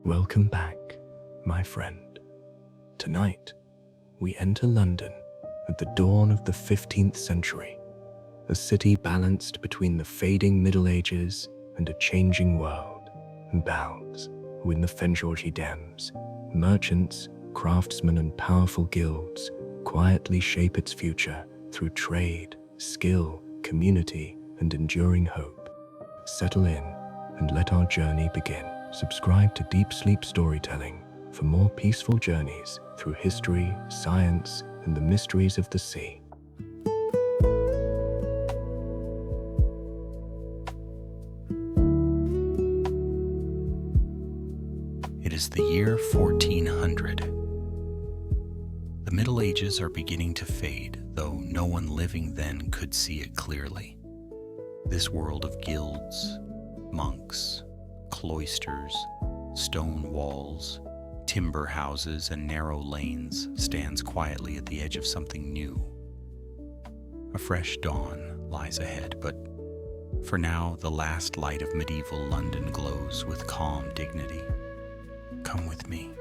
Welcome back, my friend. Tonight, we enter London at the dawn of the 15th century, a city balanced between the fading Middle Ages and a changing world, bounds with the Thames. Merchants, craftsmen, and powerful guilds quietly shape its future through trade, skill, community, and enduring hope. Settle in and let our journey begin. Subscribe to Deep Sleep Storytelling for more peaceful journeys through history, science, and the mysteries of the sea. It is the year 1400. The Middle Ages are beginning to fade, though no one living then could see it clearly. This world of guilds, monks, cloisters, stone walls, timber houses, and narrow lanes stands quietly at the edge of something new. A fresh dawn lies ahead, but for now the last light of medieval London glows with calm dignity. Come with me.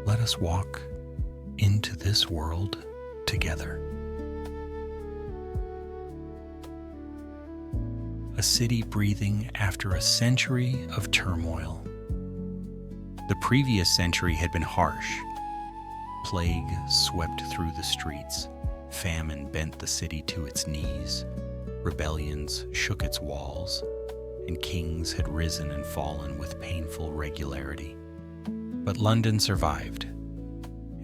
Let us walk into this world together. A city breathing after a century of turmoil. The previous century had been harsh. Plague swept through the streets. Famine bent the city to its knees. Rebellions shook its walls, and kings had risen and fallen with painful regularity. But London survived.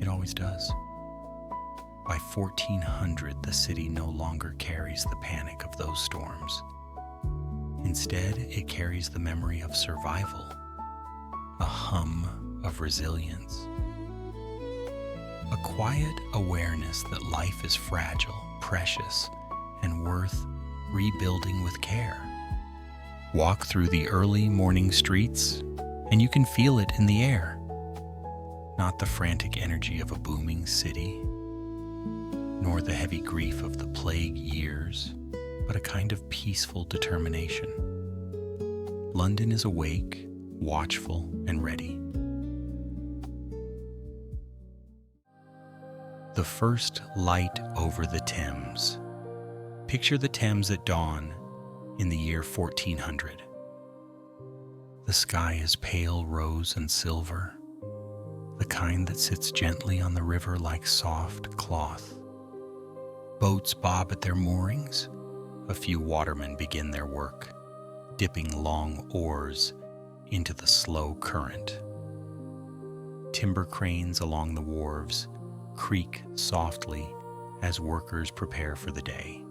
It always does. By 1400, the city no longer carries the panic of those storms. Instead, it carries the memory of survival, a hum of resilience, a quiet awareness that life is fragile, precious, and worth rebuilding with care. Walk through the early morning streets, and you can feel it in the air. Not the frantic energy of a booming city, nor the heavy grief of the plague years, but a kind of peaceful determination. London is awake, watchful, and ready. The first light over the Thames. Picture the Thames at dawn in the year 1400. The sky is pale rose and silver, the kind that sits gently on the river like soft cloth. Boats bob at their moorings. A few watermen begin their work, dipping long oars into the slow current. Timber cranes along the wharves creak softly as workers prepare for the day.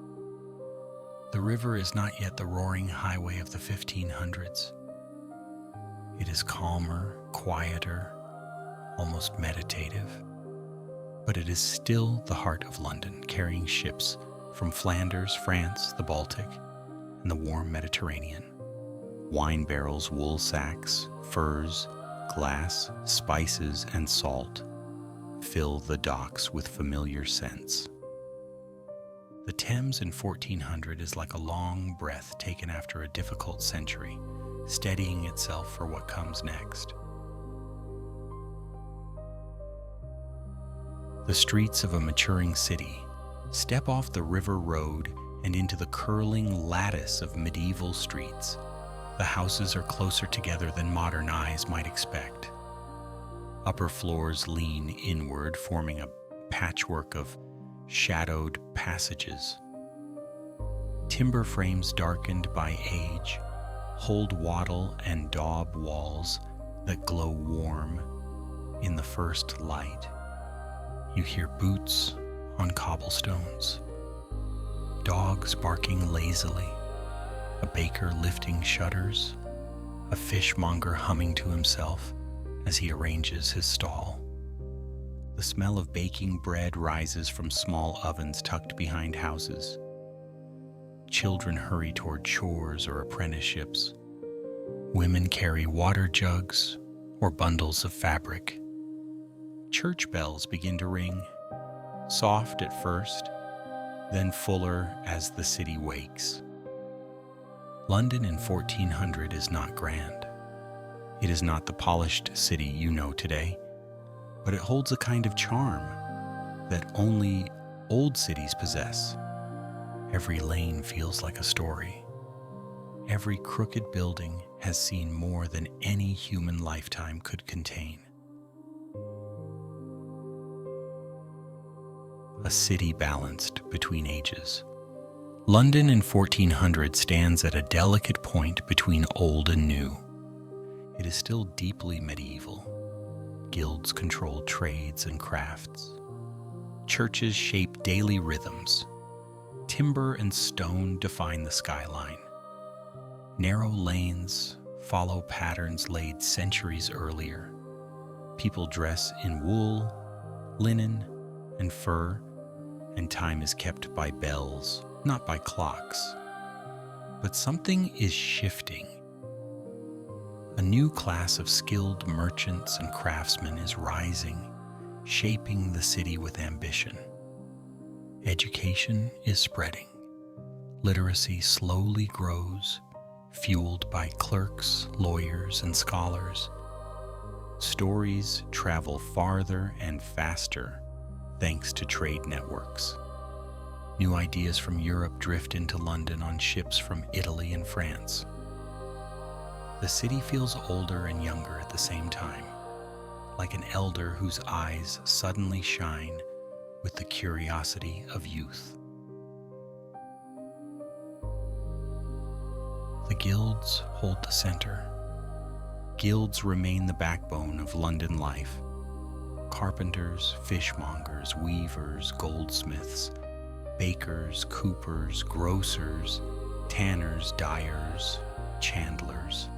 The river is not yet the roaring highway of the 1500s. It is calmer, quieter, almost meditative, but it is still the heart of London, carrying ships from Flanders, France, the Baltic, and the warm Mediterranean. Wine barrels, wool sacks, furs, glass, spices, and salt fill the docks with familiar scents. The Thames in 1400 is like a long breath taken after a difficult century, steadying itself for what comes next. The streets of a maturing city. Step off the river road and into the curling lattice of medieval streets. The houses are closer together than modern eyes might expect. Upper floors lean inward, forming a patchwork of shadowed passages. Timber frames darkened by age hold wattle and daub walls that glow warm in the first light. You hear boots on cobblestones, dogs barking lazily, a baker lifting shutters, a fishmonger humming to himself as he arranges his stall. The smell of baking bread rises from small ovens tucked behind houses. Children hurry toward chores or apprenticeships. Women carry water jugs or bundles of fabric. Church bells begin to ring, soft at first, then fuller as the city wakes. London in 1400 is not grand. It is not the polished city you know today, but it holds a kind of charm that only old cities possess. Every lane feels like a story. Every crooked building has seen more than any human lifetime could contain. A city balanced between ages. London in 1400 stands at a delicate point between old and new. It is still deeply medieval. Guilds control trades and crafts. Churches shape daily rhythms. Timber and stone define the skyline. Narrow lanes follow patterns laid centuries earlier. People dress in wool, linen, and fur, and time is kept by bells, not by clocks. But something is shifting. A new class of skilled merchants and craftsmen is rising, shaping the city with ambition. Education is spreading. Literacy slowly grows, fueled by clerks, lawyers, and scholars. Stories travel farther and faster thanks to trade networks. New ideas from Europe drift into London on ships from Italy and France. The city feels older and younger at the same time, like an elder whose eyes suddenly shine with the curiosity of youth. The guilds hold the center. Guilds remain the backbone of London life. Carpenters, fishmongers, weavers, goldsmiths, bakers, coopers, grocers, tanners, dyers, chandlers.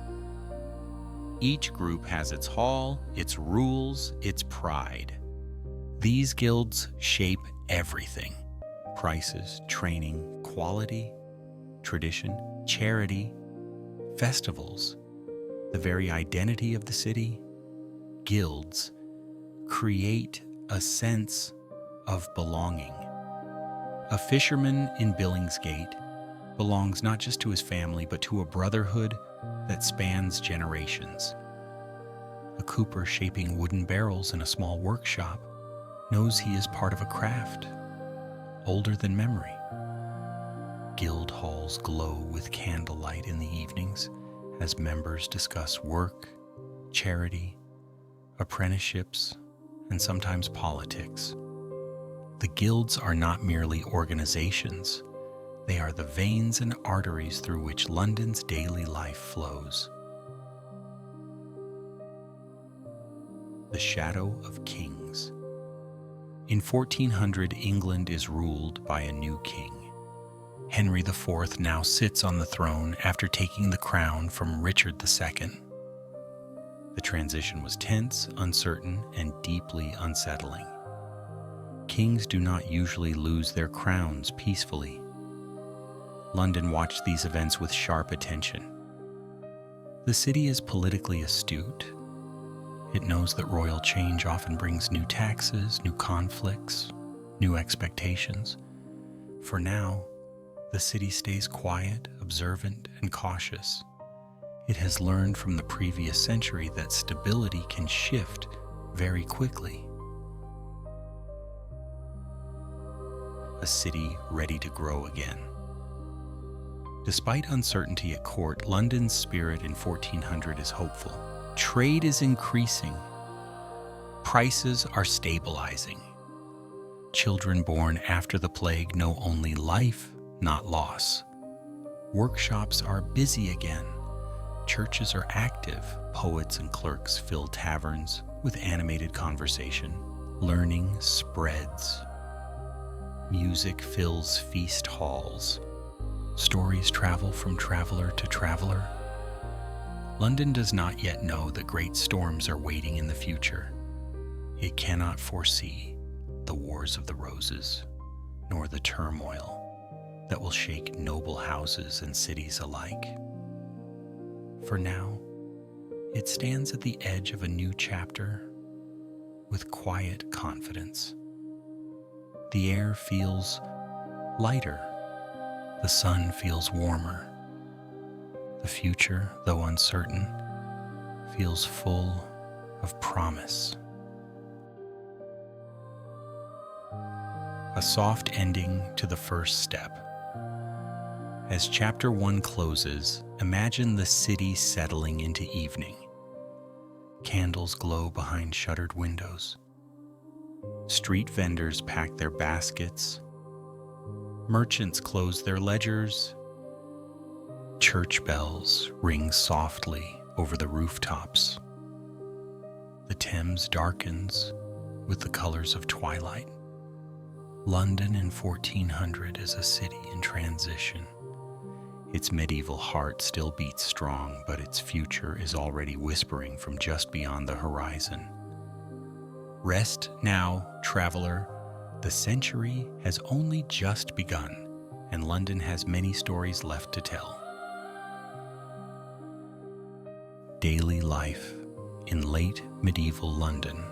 Each group has its hall, its rules, its pride. These guilds shape everything: prices, training, quality, tradition, charity, festivals, the very identity of the city. Guilds create a sense of belonging. A fisherman in Billingsgate belongs not just to his family, but to a brotherhood that spans generations. A cooper shaping wooden barrels in a small workshop knows he is part of a craft older than memory. Guild halls glow with candlelight in the evenings as members discuss work, charity, apprenticeships, and sometimes politics. The guilds are not merely organizations. They are the veins and arteries through which London's daily life flows. The shadow of kings. In 1400, England is ruled by a new king. Henry IV now sits on the throne after taking the crown from Richard II. The transition was tense, uncertain, and deeply unsettling. Kings do not usually lose their crowns peacefully. London watched these events with sharp attention. The city is politically astute. It knows that royal change often brings new taxes, new conflicts, new expectations. For now, the city stays quiet, observant, and cautious. It has learned from the previous century that stability can shift very quickly. A city ready to grow again. Despite uncertainty at court, London's spirit in 1400 is hopeful. Trade is increasing. Prices are stabilizing. Children born after the plague know only life, not loss. Workshops are busy again. Churches are active. Poets and clerks fill taverns with animated conversation. Learning spreads. Music fills feast halls. Stories travel from traveler to traveler. London does not yet know that great storms are waiting in the future. It cannot foresee the wars of the roses, nor the turmoil that will shake noble houses and cities alike. For now, it stands at the edge of a new chapter with quiet confidence. The air feels lighter. The sun feels warmer. The future, though uncertain, feels full of promise. A soft ending to the first step. As chapter 1 closes, imagine the city settling into evening. Candles glow behind shuttered windows. Street vendors pack their baskets. Merchants close their ledgers. Church bells ring softly over the rooftops. The Thames darkens with the colors of twilight. London in 1400 is a city in transition. Its medieval heart still beats strong, but its future is already whispering from just beyond the horizon. Rest now, traveler. The century has only just begun, and London has many stories left to tell. Daily life in late medieval London.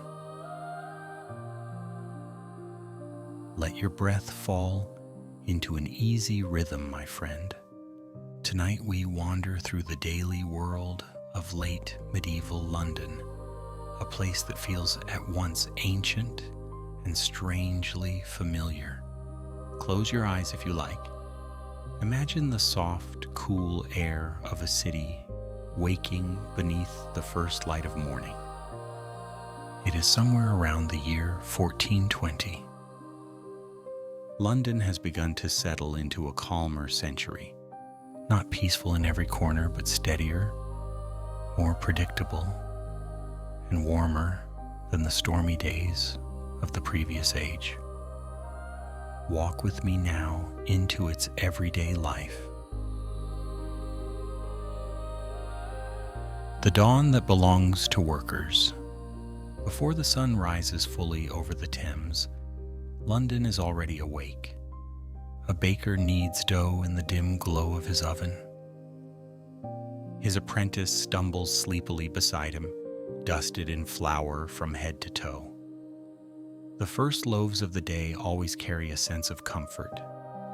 Let your breath fall into an easy rhythm, my friend. Tonight we wander through the daily world of late medieval London, a place that feels at once ancient and strangely familiar. Close your eyes if you like. Imagine the soft, cool air of a city waking beneath the first light of morning. It is somewhere around the year 1420. London has begun to settle into a calmer century, not peaceful in every corner, but steadier, more predictable, and warmer than the stormy days of the previous age. Walk with me now into its everyday life. The dawn that belongs to workers. Before the sun rises fully over the Thames, London is already awake. A baker kneads dough in the dim glow of his oven. His apprentice stumbles sleepily beside him, dusted in flour from head to toe. The first loaves of the day always carry a sense of comfort.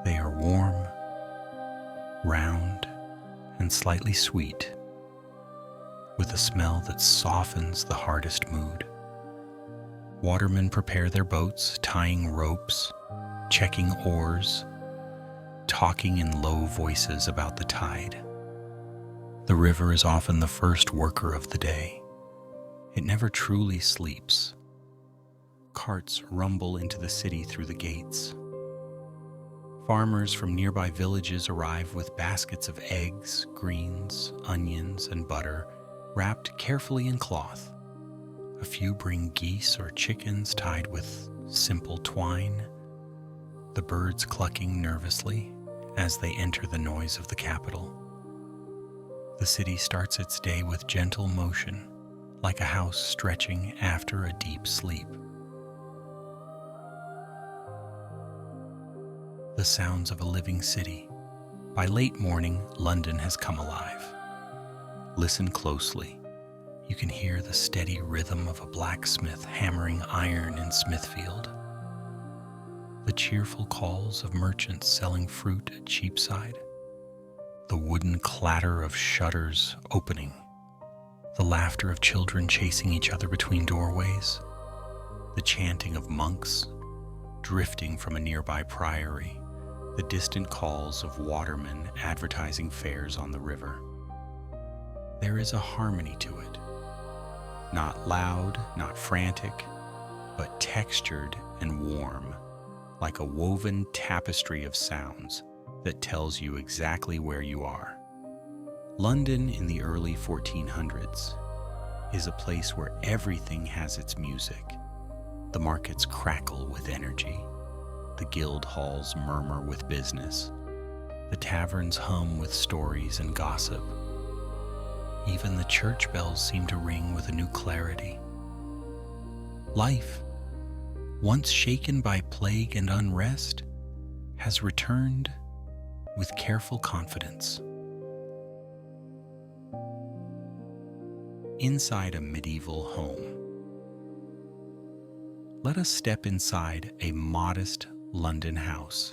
They are warm, round, and slightly sweet, with a smell that softens the hardest mood. Watermen prepare their boats, tying ropes, checking oars, talking in low voices about the tide. The river is often the first worker of the day. It never truly sleeps. Carts rumble into the city through the gates. Farmers from nearby villages arrive with baskets of eggs, greens, onions, and butter, wrapped carefully in cloth. A few bring geese or chickens tied with simple twine, the birds clucking nervously as they enter the noise of the capital. The city starts its day with gentle motion, like a house stretching after a deep sleep. The sounds of a living city. By late morning, London has come alive. Listen closely. You can hear the steady rhythm of a blacksmith hammering iron in Smithfield. The cheerful calls of merchants selling fruit at Cheapside. The wooden clatter of shutters opening. The laughter of children chasing each other between doorways. The chanting of monks drifting from a nearby priory. The distant calls of watermen advertising fares on the river. There is a harmony to it. Not loud, not frantic, but textured and warm, like a woven tapestry of sounds that tells you exactly where you are. London in the early 1400s is a place where everything has its music. The markets crackle with energy. The guild halls murmur with business. The taverns hum with stories and gossip. Even the church bells seem to ring with a new clarity. Life, once shaken by plague and unrest, has returned with careful confidence. Inside a medieval home. Let us step inside a modest London house.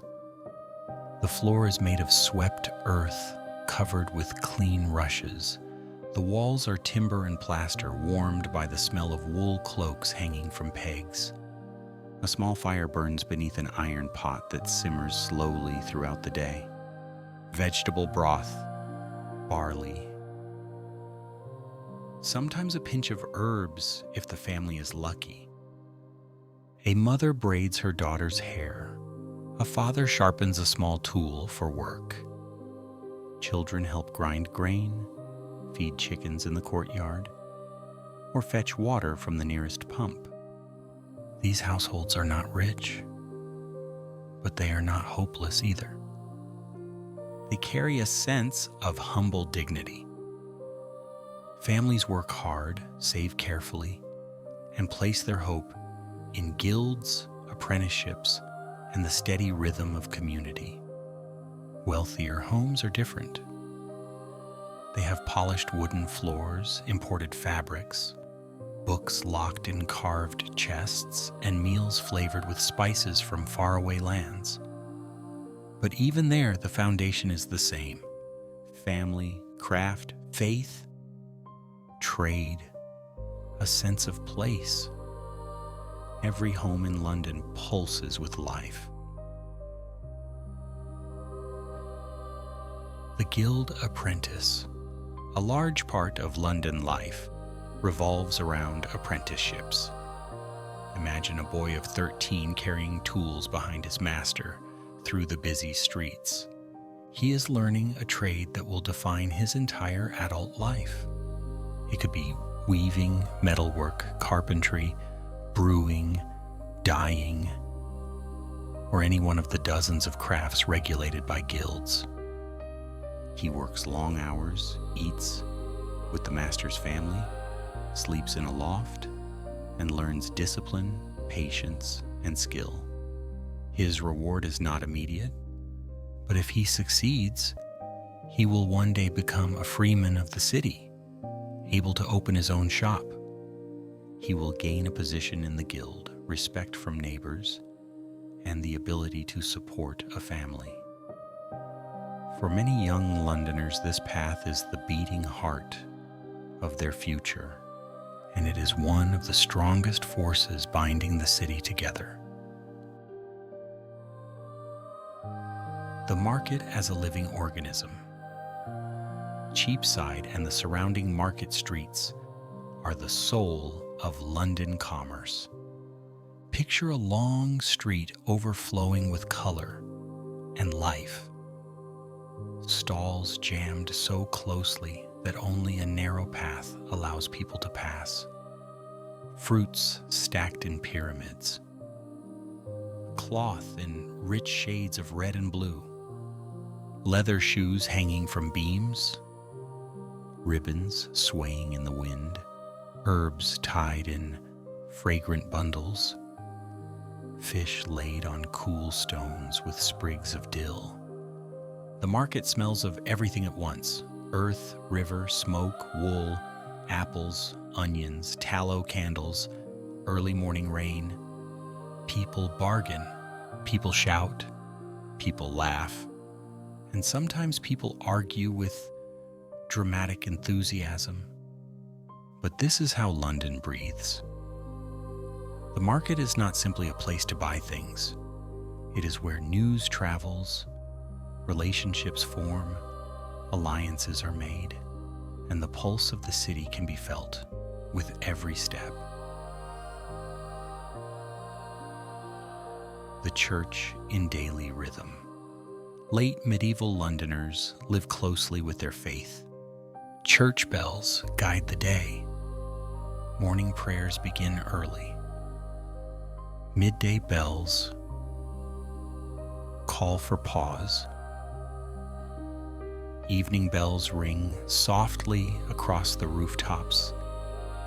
The floor is made of swept earth covered with clean rushes. The walls are timber and plaster, warmed by the smell of wool cloaks hanging from pegs. A small fire burns beneath an iron pot that simmers slowly throughout the day. Vegetable broth, barley, sometimes a pinch of herbs if the family is lucky. A mother braids her daughter's hair. A father sharpens a small tool for work. Children help grind grain, feed chickens in the courtyard, or fetch water from the nearest pump. These households are not rich, but they are not hopeless either. They carry a sense of humble dignity. Families work hard, save carefully, and place their hope in guilds, apprenticeships, and the steady rhythm of community. Wealthier homes are different. They have polished wooden floors, imported fabrics, books locked in carved chests, and meals flavored with spices from faraway lands. But even there, the foundation is the same: family, craft, faith, trade, a sense of place. Every home in London pulses with life. The Guild Apprentice. A large part of London life revolves around apprenticeships. Imagine a boy of 13 carrying tools behind his master through the busy streets. He is learning a trade that will define his entire adult life. It could be weaving, metalwork, carpentry, brewing, dyeing, or any one of the dozens of crafts regulated by guilds. He works long hours, eats with the master's family, sleeps in a loft, and learns discipline, patience, and skill. His reward is not immediate, but if he succeeds, he will one day become a freeman of the city, able to open his own shop. He will gain a position in the guild, respect from neighbors, and the ability to support a family. For many young Londoners, this path is the beating heart of their future, and it is one of the strongest forces binding the city together. The market as a living organism. Cheapside and the surrounding market streets are the soul of London commerce. Picture a long street overflowing with color and life. Stalls jammed so closely that only a narrow path allows people to pass. Fruits stacked in pyramids. Cloth in rich shades of red and blue. Leather shoes hanging from beams. Ribbons swaying in the wind. Herbs tied in fragrant bundles. Fish laid on cool stones with sprigs of dill. The market smells of everything at once: earth, river, smoke, wool, apples, onions, tallow candles, early morning rain. People bargain, people shout, people laugh, and sometimes people argue with dramatic enthusiasm. But this is how London breathes. The market is not simply a place to buy things. It is where news travels, relationships form, alliances are made, and the pulse of the city can be felt with every step. The church in daily rhythm. Late medieval Londoners live closely with their faith. Church bells guide the day. Morning prayers begin early. Midday bells call for pause. Evening bells ring softly across the rooftops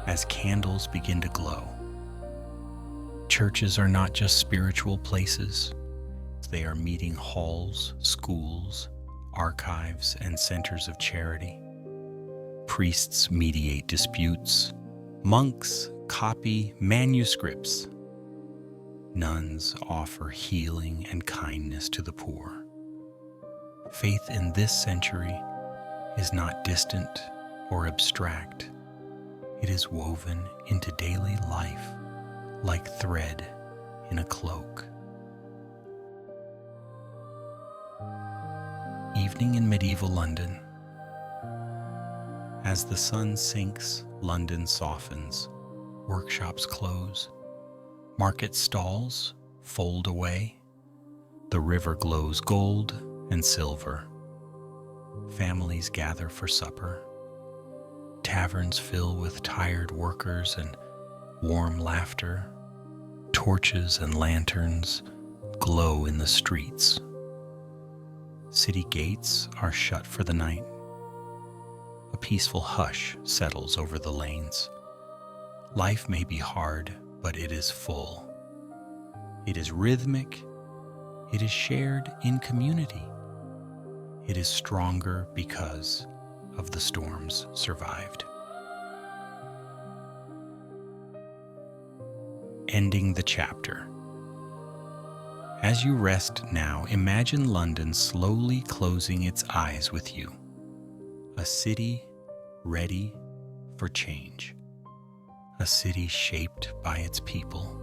as candles begin to glow. Churches are not just spiritual places. They are meeting halls, schools, archives, and centers of charity. Priests mediate disputes. Monks copy manuscripts. Nuns offer healing and kindness to the poor. Faith in this century is not distant, or abstract. It is woven into daily life like thread in a cloak. Evening in medieval London. As the sun sinks, London softens. Workshops close. Market stalls fold away. The river glows gold and silver. Families gather for supper. Taverns fill with tired workers and warm laughter. Torches and lanterns glow in the streets. City gates are shut for the night. A peaceful hush settles over the lanes. Life may be hard, but it is full. It is rhythmic. It is shared in community. It is stronger because of the storms survived. Ending the chapter. As you rest now, imagine London slowly closing its eyes with you. A city ready for change. A city shaped by its people.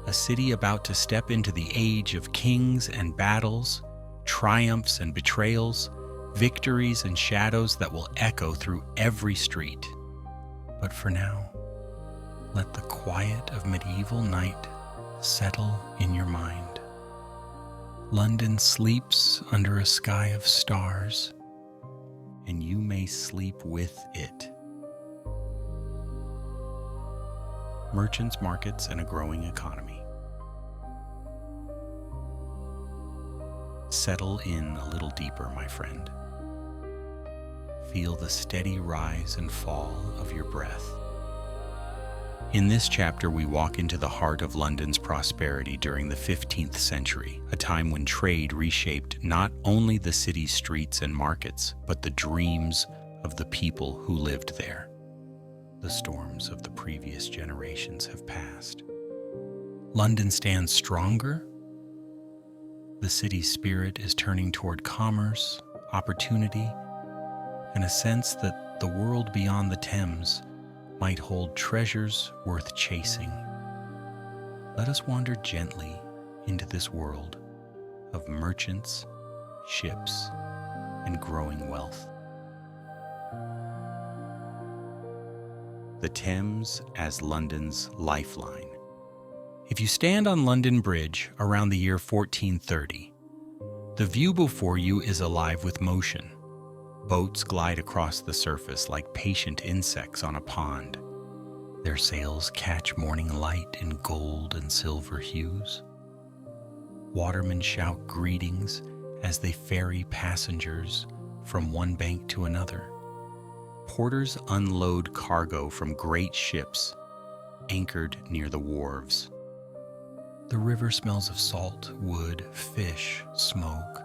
A city about to step into the age of kings and battles, triumphs and betrayals, victories and shadows that will echo through every street. But for now, let the quiet of medieval night settle in your mind. London sleeps under a sky of stars, and you may sleep with it. Merchants, markets, and a growing economy. Settle in a little deeper, my friend. Feel the steady rise and fall of your breath. In this chapter, we walk into the heart of London's prosperity during the 15th century, a time when trade reshaped not only the city's streets and markets, but the dreams of the people who lived there. The storms of the previous generations have passed. London stands stronger. The city's spirit is turning toward commerce, opportunity, and a sense that the world beyond the Thames might hold treasures worth chasing. Let us wander gently into this world of merchants, ships, and growing wealth. The Thames as London's lifeline. If you stand on London Bridge around the year 1430, the view before you is alive with motion. Boats glide across the surface like patient insects on a pond. Their sails catch morning light in gold and silver hues. Watermen shout greetings as they ferry passengers from one bank to another. Porters unload cargo from great ships anchored near the wharves. The river smells of salt, wood, fish, smoke,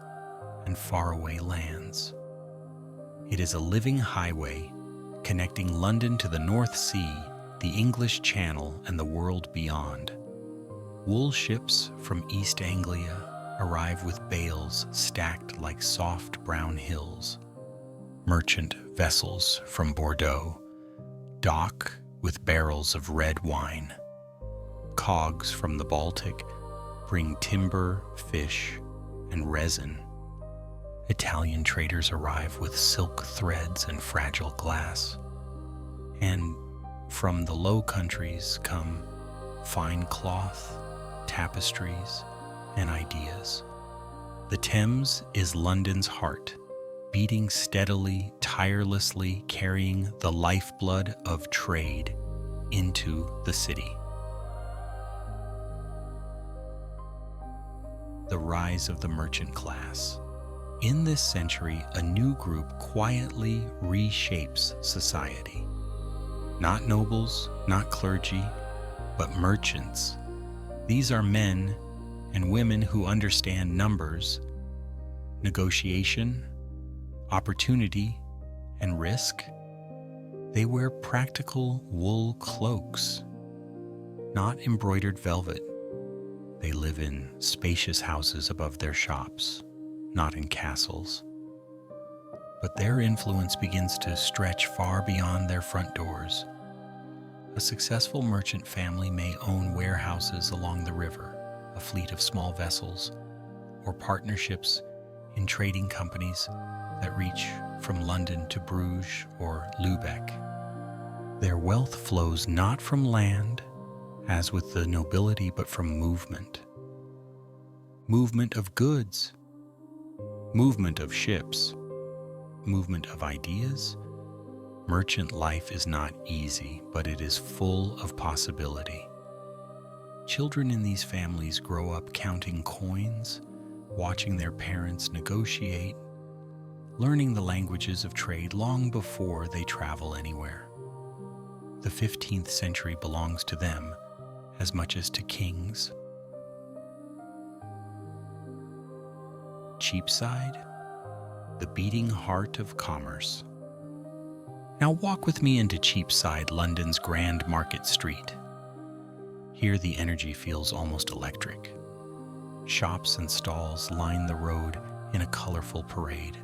and faraway lands. It is a living highway connecting London to the North Sea, the English Channel, and the world beyond. Wool ships from East Anglia arrive with bales stacked like soft brown hills. Merchant vessels from Bordeaux dock with barrels of red wine. Cogs from the Baltic bring timber, fish, and resin. Italian traders arrive with silk threads and fragile glass. And from the Low Countries come fine cloth, tapestries, and ideas. The Thames is London's heart, beating steadily, tirelessly, carrying the lifeblood of trade into the city. The rise of the merchant class. In this century, a new group quietly reshapes society. Not nobles, not clergy, but merchants. These are men and women who understand numbers, negotiation, opportunity, and risk. They wear practical wool cloaks, not embroidered velvet. They live in spacious houses above their shops, not in castles. but their influence begins to stretch far beyond their front doors. A successful merchant family may own warehouses along the river, a fleet of small vessels, or partnerships in trading companies that reach from London to Bruges or Lübeck. Their wealth flows not from land, as with the nobility, but from movement. Movement of goods, movement of ships, movement of ideas. Merchant life is not easy, but it is full of possibility. Children in these families grow up counting coins, watching their parents negotiate, learning the languages of trade long before they travel anywhere. The 15th century belongs to them as much as to kings. Cheapside, the beating heart of commerce. Now walk with me into Cheapside, London's Grand Market Street. Here the energy feels almost electric. Shops and stalls line the road in a colorful parade.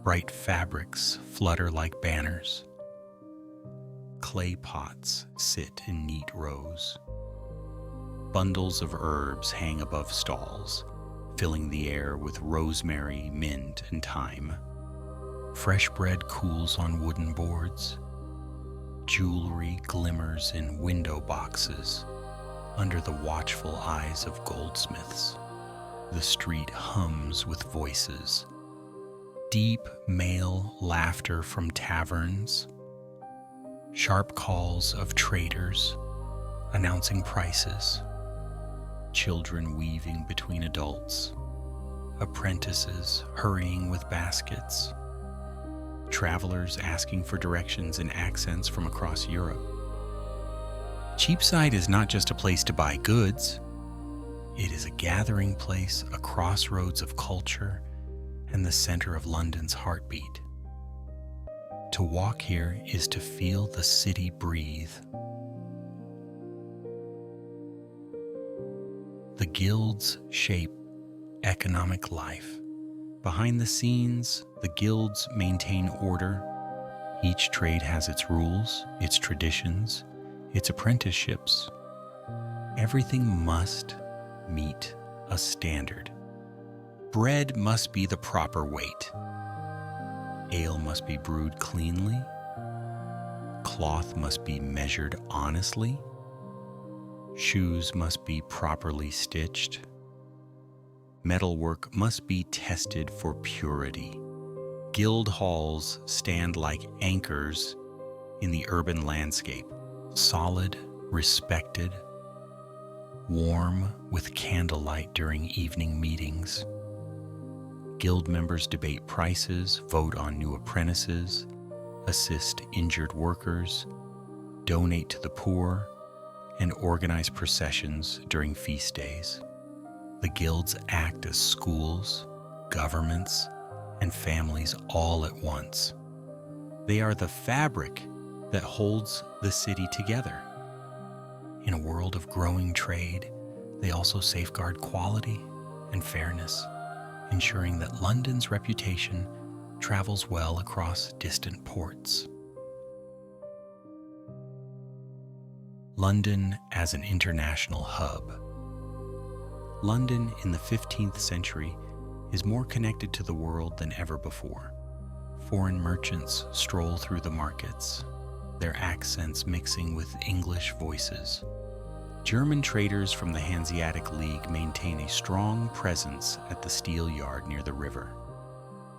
Bright fabrics flutter like banners. Clay pots sit in neat rows. Bundles of herbs hang above stalls, filling the air with rosemary, mint, and thyme. Fresh bread cools on wooden boards. Jewelry glimmers in window boxes under the watchful eyes of goldsmiths. The street hums with voices. Deep male laughter from taverns. Sharp calls of traders announcing prices. Children weaving between adults. Apprentices hurrying with baskets. Travelers asking for directions in accents from across Europe. Cheapside is not just a place to buy goods. It is a gathering place, a crossroads of culture, and the center of London's heartbeat. To walk here is to feel the city breathe. The guilds shape economic life. Behind the scenes, the guilds maintain order. Each trade has its rules, its traditions, its apprenticeships. Everything must meet a standard. Bread must be the proper weight. Ale must be brewed cleanly. Cloth must be measured honestly. Shoes must be properly stitched. Metalwork must be tested for purity. Guild halls stand like anchors in the urban landscape, solid, respected, warm with candlelight during evening meetings. Guild members debate prices, vote on new apprentices, assist injured workers, donate to the poor, and organize processions during feast days. The guilds act as schools, governments, and families all at once. They are the fabric that holds the city together. In a world of growing trade, they also safeguard quality and fairness, ensuring that London's reputation travels well across distant ports. London as an international hub. London in the 15th century is more connected to the world than ever before. Foreign merchants stroll through the markets, their accents mixing with English voices. German traders from the Hanseatic League maintain a strong presence at the steel yard near the river.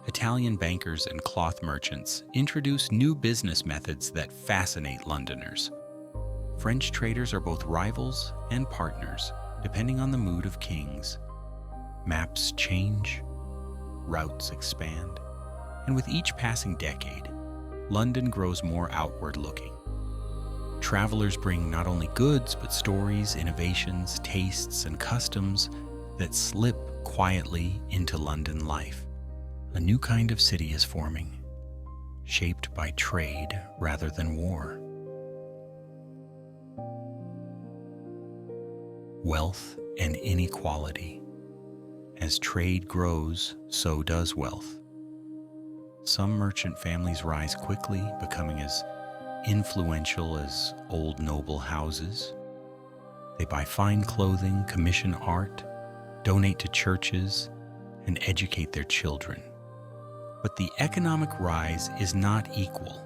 Italian bankers and cloth merchants introduce new business methods that fascinate Londoners. French traders are both rivals and partners, depending on the mood of kings. Maps change, routes expand, and with each passing decade, London grows more outward-looking. Travelers bring not only goods, but stories, innovations, tastes, and customs that slip quietly into London life. A new kind of city is forming, shaped by trade rather than war. Wealth and inequality. As trade grows, so does wealth. Some merchant families rise quickly, becoming as influential as old noble houses. They buy fine clothing, commission art, donate to churches, and educate their children. But the economic rise is not equal.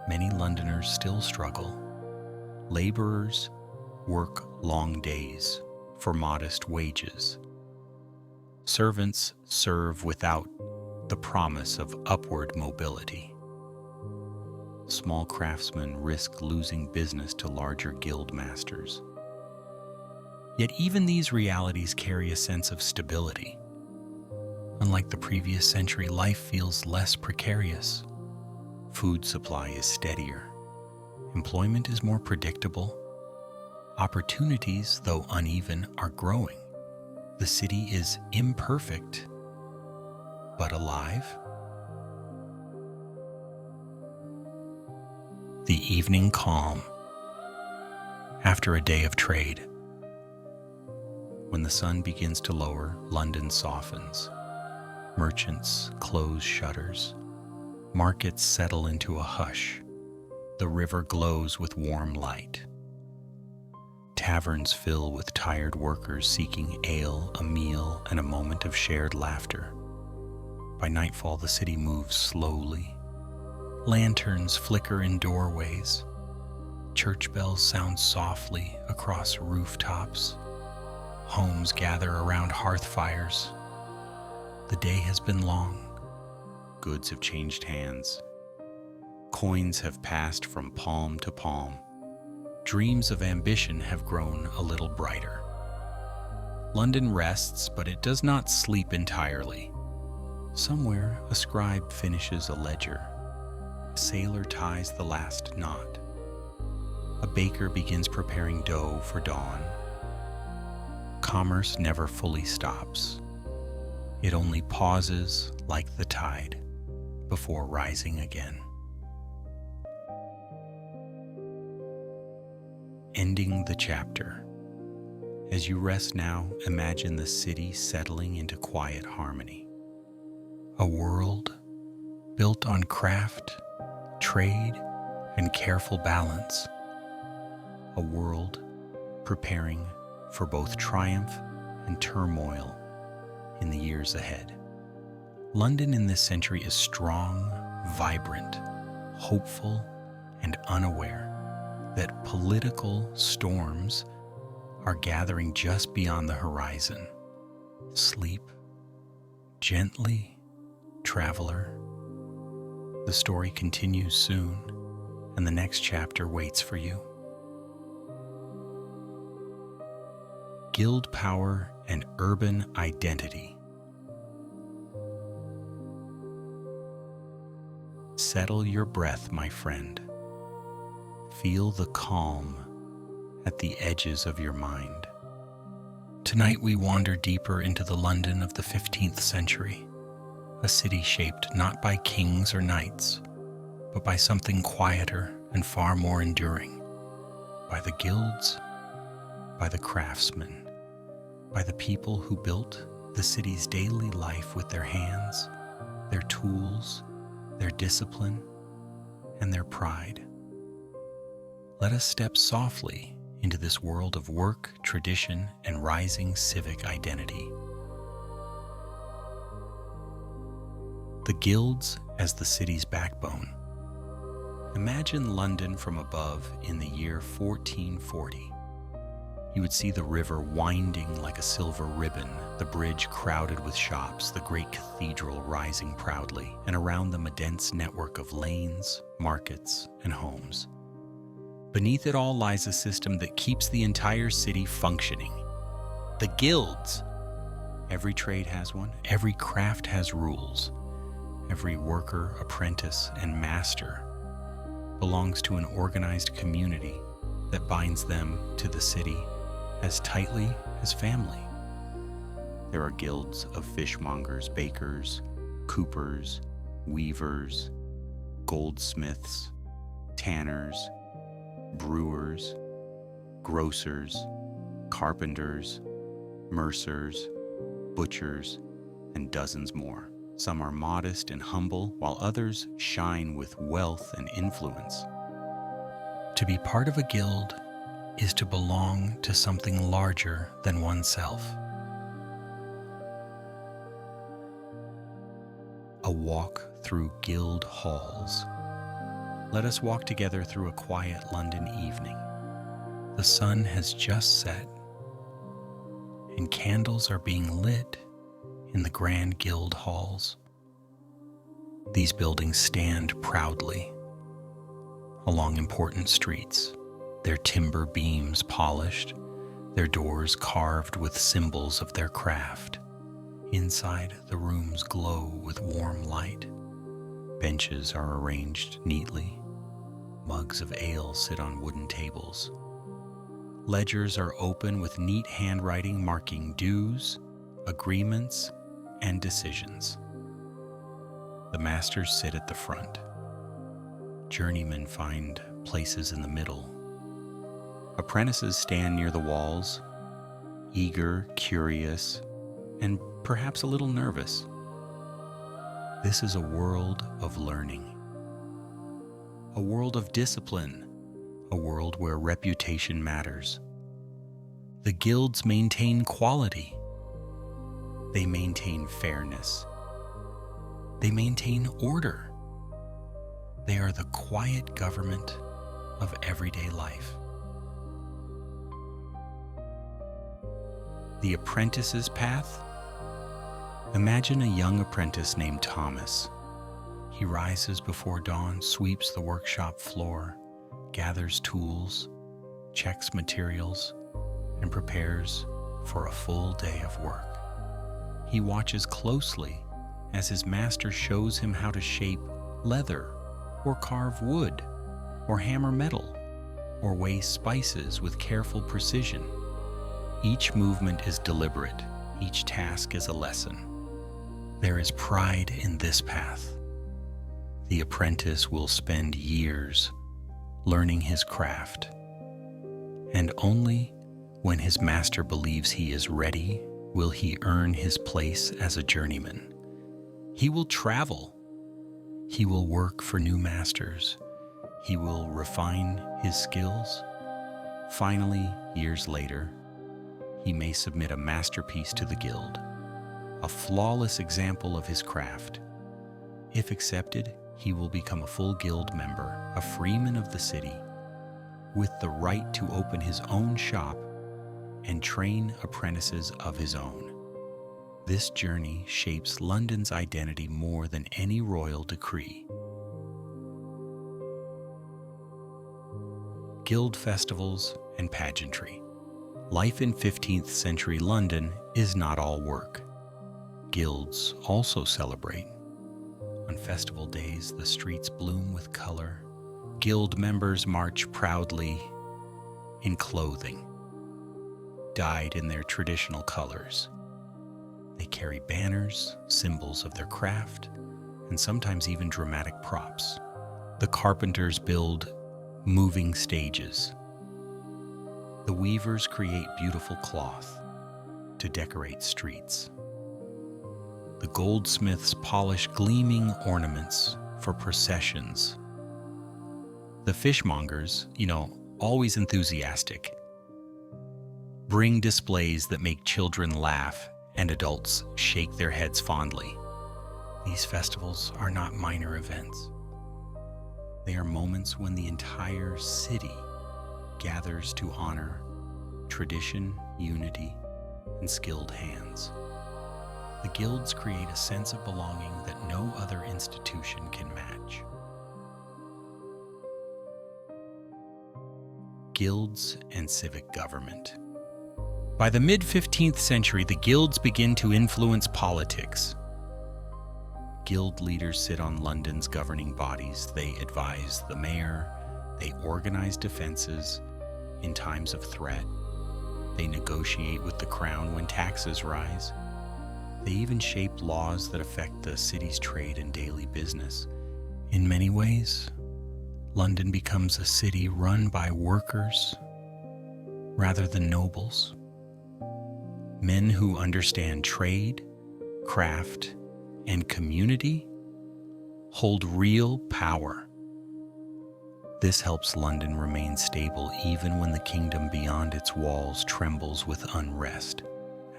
Many Londoners still struggle. Laborers work long days for modest wages. Servants serve without the promise of upward mobility. Small craftsmen risk losing business to larger guild masters. Yet even these realities carry a sense of stability. Unlike the previous century, life feels less precarious. Food supply is steadier. Employment is more predictable. Opportunities, though uneven, are growing. The city is imperfect, but alive. The evening calm. After a day of trade. When the sun begins to lower, London softens. Merchants close shutters. Markets settle into a hush. The river glows with warm light. Taverns fill with tired workers seeking ale, a meal, and a moment of shared laughter. By nightfall, the city moves slowly. Lanterns flicker in doorways. Church bells sound softly across rooftops. Homes gather around hearth fires. The day has been long. Goods have changed hands. Coins have passed from palm to palm. Dreams of ambition have grown a little brighter. London rests, but it does not sleep entirely. Somewhere, a scribe finishes a ledger. A sailor ties the last knot. A baker begins preparing dough for dawn. Commerce never fully stops. It only pauses like the tide before rising again. Ending the chapter. As you rest now, imagine the city settling into quiet harmony. A world built on craft, trade, and careful balance. A world preparing for both triumph and turmoil in the years ahead. London in this century is strong, vibrant, hopeful, and unaware that political storms are gathering just beyond the horizon. Sleep gently, traveler. The story continues soon, and the next chapter waits for you. Guild power and urban identity. Settle your breath, my friend. Feel the calm at the edges of your mind. Tonight we wander deeper into the London of the 15th century, a city shaped not by kings or knights, but by something quieter and far more enduring, by the guilds, by the craftsmen, by the people who built the city's daily life with their hands, their tools, their discipline, and their pride. Let us step softly into this world of work, tradition, and rising civic identity. The guilds as the city's backbone. Imagine London from above in the year 1440. You would see the river winding like a silver ribbon, the bridge crowded with shops, the great cathedral rising proudly, and around them a dense network of lanes, markets, and homes. Beneath it all lies a system that keeps the entire city functioning. The guilds. Every trade has one, every craft has rules. Every worker, apprentice, and master belongs to an organized community that binds them to the city as tightly as family. There are guilds of fishmongers, bakers, coopers, weavers, goldsmiths, tanners, brewers, grocers, carpenters, mercers, butchers, and dozens more. Some are modest and humble, while others shine with wealth and influence. To be part of a guild is to belong to something larger than oneself. A walk through guild halls. Let us walk together through a quiet London evening. The sun has just set, and candles are being lit in the grand guild halls. These buildings stand proudly along important streets, their timber beams polished, their doors carved with symbols of their craft. Inside, the rooms glow with warm light. Benches are arranged neatly. Mugs of ale sit on wooden tables. Ledgers are open with neat handwriting marking dues, agreements, and decisions. The masters sit at the front. Journeymen find places in the middle. Apprentices stand near the walls, eager, curious, and perhaps a little nervous. This is a world of learning, a world of discipline, a world where reputation matters. The guilds maintain quality. They maintain fairness. They maintain order. They are the quiet government of everyday life. The apprentice's path? Imagine a young apprentice named Thomas. He rises before dawn, sweeps the workshop floor, gathers tools, checks materials, and prepares for a full day of work. He watches closely as his master shows him how to shape leather, or carve wood, or hammer metal, or weigh spices with careful precision. Each movement is deliberate, each task is a lesson. There is pride in this path. The apprentice will spend years learning his craft, and only when his master believes he is ready will he earn his place as a journeyman. He will travel. He will work for new masters. He will refine his skills. Finally, years later, he may submit a masterpiece to the guild, a flawless example of his craft. If accepted, he will become a full guild member, a freeman of the city, with the right to open his own shop and train apprentices of his own. This journey shapes London's identity more than any royal decree. Guild festivals and pageantry. Life in 15th century London is not all work. Guilds also celebrate. On festival days, the streets bloom with color. Guild members march proudly in clothing dyed in their traditional colors. They carry banners, symbols of their craft, and sometimes even dramatic props. The carpenters build moving stages. The weavers create beautiful cloth to decorate streets. The goldsmiths polish gleaming ornaments for processions. The fishmongers, always enthusiastic, bring displays that make children laugh and adults shake their heads fondly. These festivals are not minor events. They are moments when the entire city gathers to honor tradition, unity, and skilled hands. The guilds create a sense of belonging that no other institution can match. Guilds and civic government. By the mid-15th century, the guilds begin to influence politics. Guild leaders sit on London's governing bodies. They advise the mayor. They organize defenses in times of threat. They negotiate with the crown when taxes rise. They even shape laws that affect the city's trade and daily business. In many ways, London becomes a city run by workers rather than nobles. Men who understand trade, craft, and community hold real power. This helps London remain stable even when the kingdom beyond its walls trembles with unrest.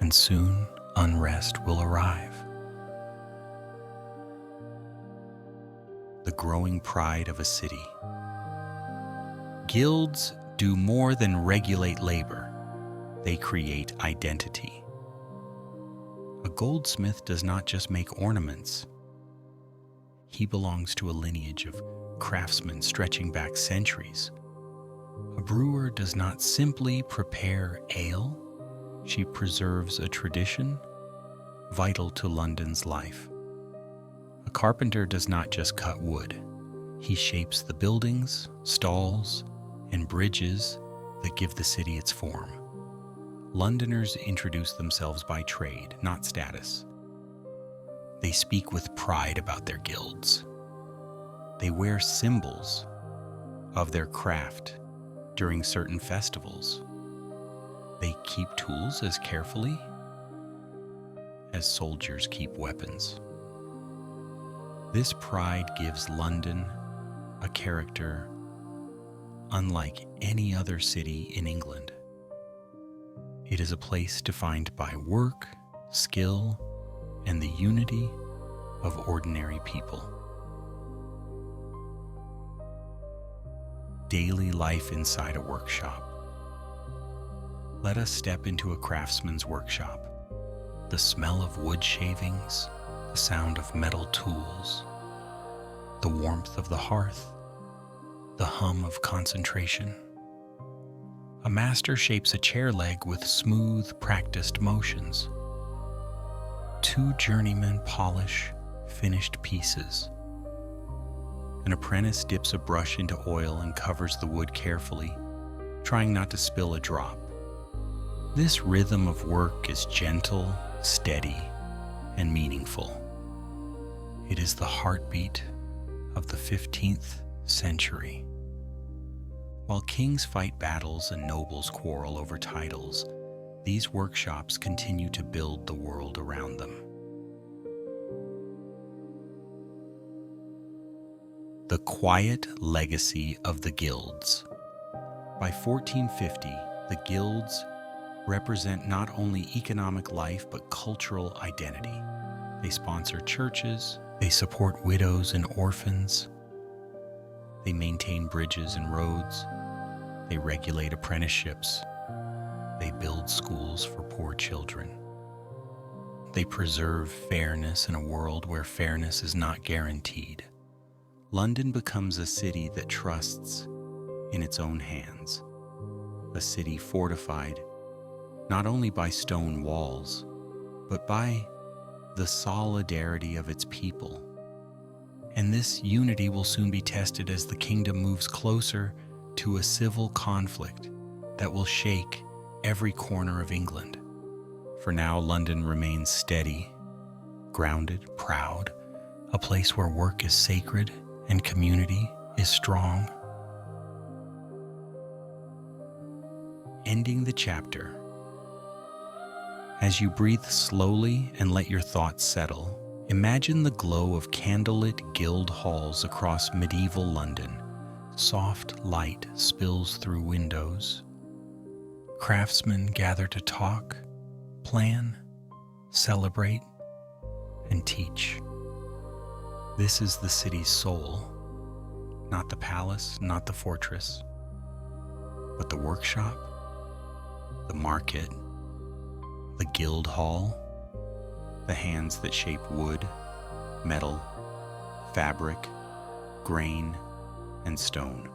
And soon, unrest will arrive. The growing pride of a city. Guilds do more than regulate labor. They create identity. A goldsmith does not just make ornaments. He belongs to a lineage of craftsmen stretching back centuries. A brewer does not simply prepare ale, she preserves a tradition vital to London's life. A carpenter does not just cut wood, he shapes the buildings, stalls, and bridges that give the city its form. Londoners introduce themselves by trade, not status. They speak with pride about their guilds. They wear symbols of their craft during certain festivals. They keep tools as carefully as soldiers keep weapons. This pride gives London a character unlike any other city in England. It is a place defined by work, skill, and the unity of ordinary people. Daily life inside a workshop. Let us step into a craftsman's workshop. The smell of wood shavings, the sound of metal tools, the warmth of the hearth, the hum of concentration. A master shapes a chair leg with smooth, practiced motions. Two journeymen polish finished pieces. An apprentice dips a brush into oil and covers the wood carefully, trying not to spill a drop. This rhythm of work is gentle, steady, and meaningful. It is the heartbeat of the 15th century. While kings fight battles and nobles quarrel over titles, these workshops continue to build the world around them. The quiet legacy of the guilds. By 1450, the guilds represent not only economic life but cultural identity. They sponsor churches, they support widows and orphans, they maintain bridges and roads, they regulate apprenticeships, they build schools for poor children. They preserve fairness in a world where fairness is not guaranteed. London becomes a city that trusts in its own hands, a city fortified not only by stone walls, but by the solidarity of its people. And this unity will soon be tested as the kingdom moves closer to a civil conflict that will shake every corner of England. For now, London remains steady, grounded, proud, a place where work is sacred and community is strong. Ending the chapter. As you breathe slowly and let your thoughts settle, imagine the glow of candlelit guild halls across medieval London. Soft light spills through windows. Craftsmen gather to talk, plan, celebrate, and teach. This is the city's soul, not the palace, not the fortress, but the workshop, the market, the guild hall, the hands that shape wood, metal, fabric, grain, and stone.